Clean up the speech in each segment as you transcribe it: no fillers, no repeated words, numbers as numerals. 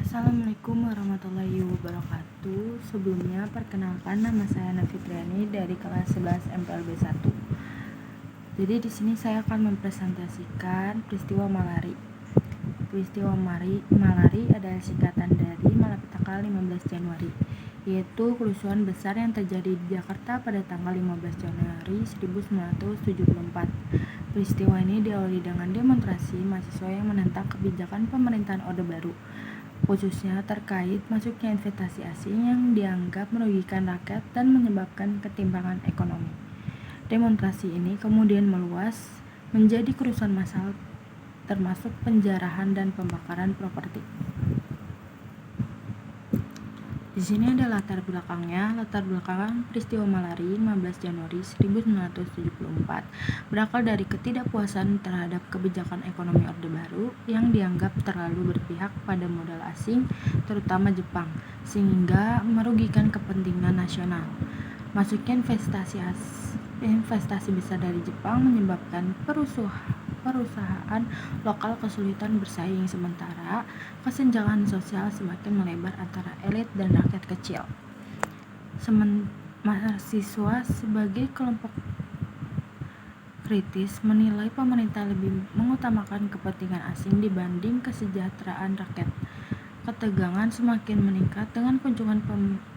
Assalamualaikum warahmatullahi wabarakatuh. Sebelumnya perkenalkan, nama saya Nafitriani dari kelas 11 MPLB 1. Jadi di sini saya akan mempresentasikan peristiwa Malari. Peristiwa Malari adalah singkatan dari Malapetaka 15 Januari, yaitu kerusuhan besar yang terjadi di Jakarta pada tanggal 15 Januari 1974. Peristiwa ini diawali dengan demonstrasi mahasiswa yang menentang kebijakan pemerintahan Orde Baru, khususnya terkait masuknya investasi asing yang dianggap merugikan rakyat dan menyebabkan ketimpangan ekonomi. Demonstrasi ini kemudian meluas menjadi kerusuhan massal, termasuk penjarahan dan pembakaran properti. Di sini ada latar belakangnya. Latar belakang peristiwa Malari 15 Januari 1974 berakal dari ketidakpuasan terhadap kebijakan ekonomi Orde Baru yang dianggap terlalu berpihak pada modal asing, terutama Jepang, sehingga merugikan kepentingan nasional. Masuknya investasi besar dari Jepang menyebabkan perusahaan lokal kesulitan bersaing, sementara kesenjangan sosial semakin melebar antara elit dan rakyat kecil. Mahasiswa sebagai kelompok kritis menilai pemerintah lebih mengutamakan kepentingan asing dibanding kesejahteraan rakyat. Ketegangan semakin meningkat dengan kunjungan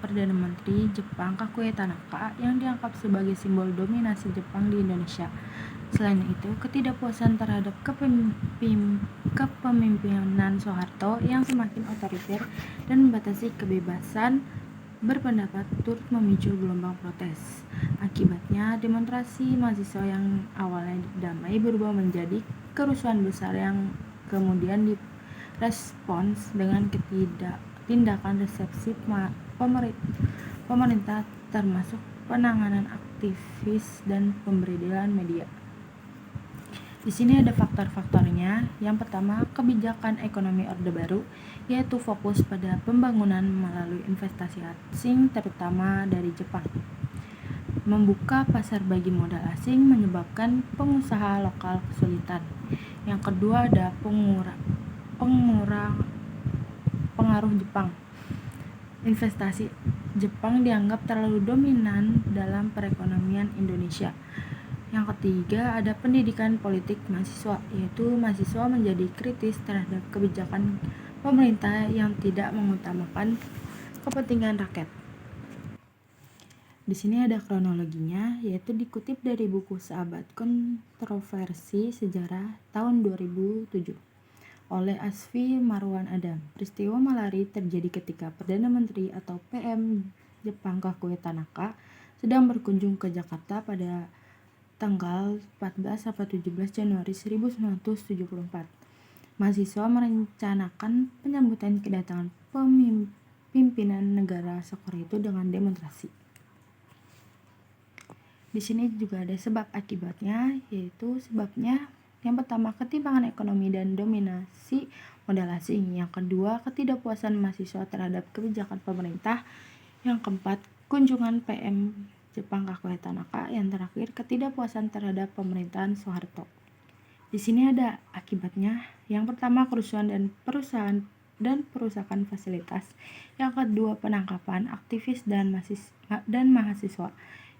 Perdana Menteri Jepang Kakuei Tanaka yang dianggap sebagai simbol dominasi Jepang di Indonesia. Selain itu, ketidakpuasan terhadap kepemimpinan Soeharto yang semakin otoriter dan membatasi kebebasan berpendapat turut memicu gelombang protes. Akibatnya, demonstrasi mahasiswa yang awalnya damai berubah menjadi kerusuhan besar yang kemudian direspons dengan tindakan resepsi pemerintah, termasuk penanganan aktivis dan pemberitaan media. Di sini ada faktor-faktornya. Yang pertama, kebijakan ekonomi Orde Baru, yaitu fokus pada pembangunan melalui investasi asing, terutama dari Jepang. Membuka pasar bagi modal asing menyebabkan pengusaha lokal kesulitan. Yang kedua ada pengaruh Jepang. Investasi Jepang dianggap terlalu dominan dalam perekonomian Indonesia. Yang ketiga ada pendidikan politik mahasiswa, yaitu mahasiswa menjadi kritis terhadap kebijakan pemerintah yang tidak mengutamakan kepentingan rakyat. Di sini ada kronologinya, yaitu dikutip dari buku Seabad Kontroversi Sejarah tahun 2007 oleh Asfi Marwan Adam. Peristiwa Malari terjadi ketika Perdana Menteri atau PM Jepang Kakuei Tanaka sedang berkunjung ke Jakarta pada tanggal 14-17 Januari 1974. Mahasiswa merencanakan penyambutan kedatangan pimpinan negara sekor itu dengan demonstrasi. Di sini juga ada sebab akibatnya, yaitu sebabnya yang pertama ketimpangan ekonomi dan dominasi modal asing. Yang kedua ketidakpuasan mahasiswa terhadap kebijakan pemerintah. Yang keempat kunjungan PM Jepang Kakuei Tanaka. Yang terakhir ketidakpuasan terhadap pemerintahan Soeharto. Di sini ada akibatnya. Yang pertama kerusuhan dan perusakan fasilitas. Yang kedua penangkapan aktivis dan mahasiswa.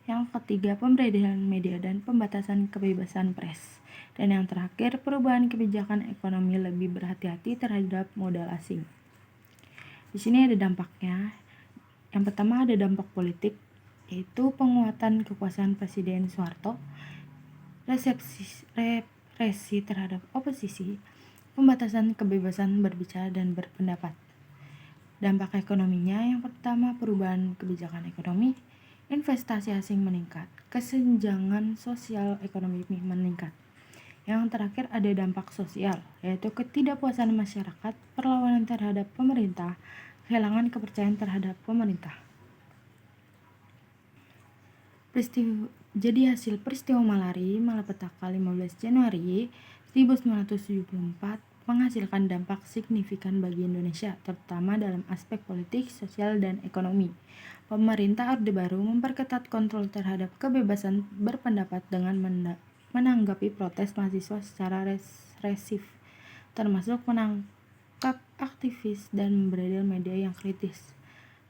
Yang ketiga pemberitaan media dan pembatasan kebebasan pers. Dan yang terakhir perubahan kebijakan ekonomi lebih berhati-hati terhadap modal asing. Di sini ada dampaknya. Yang pertama ada dampak politik, yaitu penguatan kekuasaan Presiden Soeharto, represi terhadap oposisi, pembatasan kebebasan berbicara dan berpendapat. Dampak ekonominya yang pertama perubahan kebijakan ekonomi, investasi asing meningkat, kesenjangan sosial ekonomi meningkat. Yang terakhir ada dampak sosial, yaitu ketidakpuasan masyarakat, perlawanan terhadap pemerintah, kehilangan kepercayaan terhadap pemerintah. Jadi hasil peristiwa Malapetaka 15 Januari 1974 menghasilkan dampak signifikan bagi Indonesia, terutama dalam aspek politik, sosial, dan ekonomi. Pemerintah Orde Baru memperketat kontrol terhadap kebebasan berpendapat dengan menanggapi protes mahasiswa secara represif, termasuk menangkap aktivis, dan memberedel media yang kritis.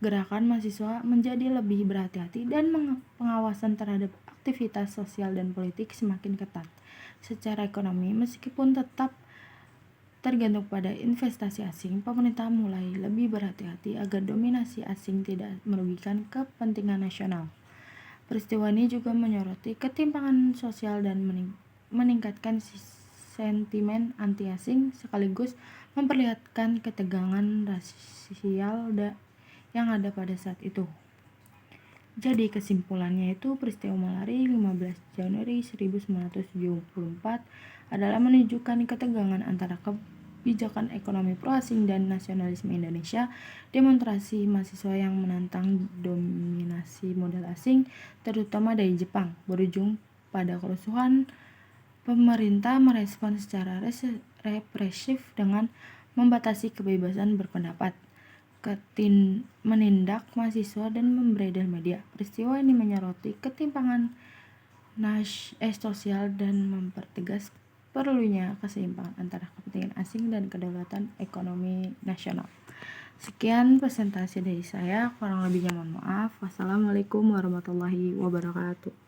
Gerakan mahasiswa menjadi lebih berhati-hati dan pengawasan terhadap aktivitas sosial dan politik semakin ketat. Secara ekonomi, meskipun tetap tergantung pada investasi asing, pemerintah mulai lebih berhati-hati agar dominasi asing tidak merugikan kepentingan nasional. Peristiwa ini juga menyoroti ketimpangan sosial dan meningkatkan sentimen anti-asing, sekaligus memperlihatkan ketegangan rasial yang ada pada saat itu. Jadi kesimpulannya itu peristiwa Malari 15 Januari 1974 adalah menunjukkan ketegangan antara kebijakan ekonomi pro-asing dan nasionalisme Indonesia. Demonstrasi mahasiswa yang menantang dominasi modal asing, terutama dari Jepang, berujung pada kerusuhan. Pemerintah merespon secara represif dengan membatasi kebebasan berpendapat, menindak mahasiswa, dan memberedel media. Peristiwa ini menyoroti ketimpangan sosial dan mempertegas perlunya keseimbangan antara kepentingan asing dan kedaulatan ekonomi nasional. Sekian presentasi dari saya, kurang lebihnya mohon maaf. Wassalamualaikum warahmatullahi wabarakatuh.